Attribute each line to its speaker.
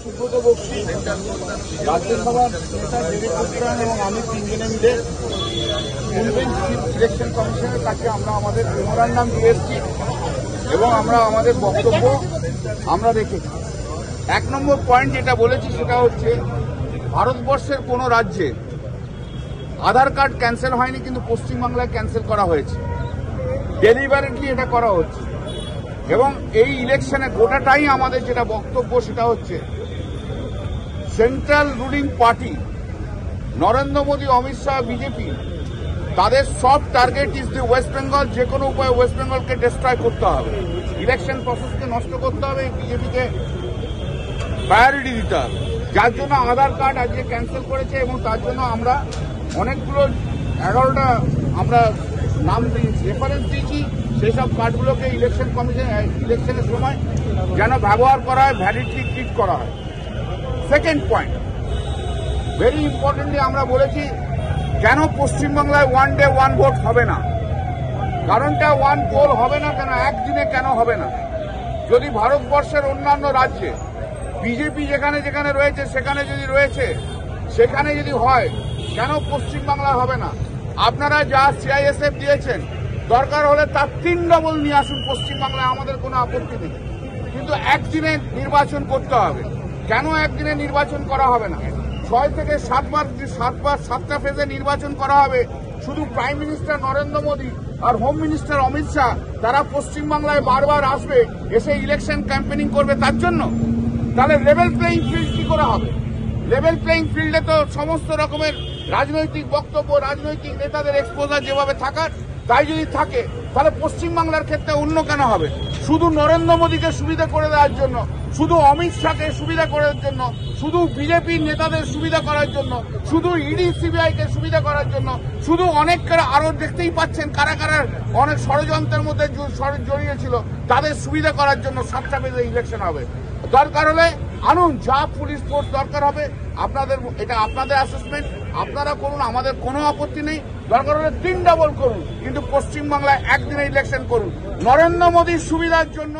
Speaker 1: সুব্রত বক্সি, রাজ্যসভার নেতা দেবী পুত্রান এবং আমি তিনজনে মিলে ইন্ডিয়ান চিফ ইলেকশন কমিশনের কাছে আমরা আমাদের মেমোরান্ডাম দিয়ে এসেছি এবং আমরা আমাদের বক্তব্য আমরা রেখেছি। 1 নম্বর পয়েন্ট যেটা বলেছি সেটা হচ্ছে ভারতবর্ষের কোনো রাজ্যে আধার কার্ড ক্যান্সেল হয়নি, কিন্তু পশ্চিমবাংলায় ক্যান্সেল করা হয়েছে। ডেলিভারেটলি এটা করা হচ্ছে এবং এই ইলেকশনে গোটাটাই আমাদের যেটা বক্তব্য সেটা হচ্ছে central ruling party Narendra Modi, Amit Shah, BJP, তাদের সব target is the West Bengal. যে কোনো উপায়ে ওয়েস্ট বেঙ্গলকে ডিস্ট্রয় করতে হবে, ইলেকশন প্রসেসকে নষ্ট করতে হবে, বিজেপিকে প্রায়োরিটি দিতে হবে। যার জন্য আধার কার্ড আজকে ক্যান্সেল করেছে এবং তার জন্য আমরা অনেকগুলো 11টা আমরা নাম রেফারেন্স দিয়েছি। সেই সব কার্ডগুলোকে ইলেকশন কমিশন ইলেকশনের সময় যেন ব্যবহার করা হয়, ভ্যালিডলি ট্রিট করা হয়। সেকেন্ড পয়েন্ট, ভেরি ইম্পর্টেন্টলি আমরা বলেছি কেন পশ্চিমবাংলায় 1 ডে 1 ভোট হবে না। কারণটা 1 পোল হবে না কেন, একদিনে কেন হবে না? যদি ভারতবর্ষের অন্যান্য রাজ্যে বিজেপি যেখানে যেখানে রয়েছে সেখানে যদি রয়েছে, সেখানে যদি হয়, কেন পশ্চিমবাংলায় হবে না? আপনারা যা সিআইএসএফ দিয়েছেন, দরকার হলে তার 3 ডবল নিয়ে আসুন পশ্চিমবাংলায়, আমাদের কোনো আপত্তি নেই। কিন্তু একদিনে নির্বাচন করতে হবে। কেন একদিনে নির্বাচন করা হবে না? 6 থেকে 7টা ফেজে নির্বাচন করা হবে। শুধু প্রাইম মিনিস্টার নরেন্দ্র মোদী আর হোম মিনিস্টার অমিত শাহ তারা পশ্চিমবাংলায় বারবার আসবে, এসে ইলেকশন ক্যাম্পেনিং করবে তার জন্য? তাহলে লেভেল প্লেইং ফিল্ড কি করে হবে? লেভেল প্লেইং ফিল্ডে তো সমস্ত রকমের রাজনৈতিক বক্তব্য, রাজনৈতিক নেতাদের এক্সপোজার যেভাবে থাকার, তাই যদি থাকে তাহলে পশ্চিমবাংলার ক্ষেত্রে অন্য কেন হবে? শুধু নরেন্দ্র মোদীকে সুবিধা করে দেওয়ার জন্য, শুধু অমিত শাহকে সুবিধা করার জন্য, শুধু বিজেপির নেতাদের সুবিধা করার জন্য, শুধু ইডি সিবিআইকে সুবিধা করার জন্য, শুধু অনেক আরো দেখতেই পাচ্ছেন কারা কারা অনেক ষড়যন্ত্রের মধ্যে জড়িয়ে ছিল, তাদের সুবিধা করার জন্য 7টা ফেজে ইলেকশন হবে। দরকার হলে আনুন, যা পুলিশ ফোর্স দরকার হবে আপনাদের, এটা আপনাদের অ্যাসেসমেন্ট, আপনারা করুন, আমাদের কোনো আপত্তি নেই। দরকার হলে 3 ডবল করুন, কিন্তু পশ্চিমবাংলায় একদিনে ইলেকশন করুন। নরেন্দ্র মোদীর সুবিধার জন্য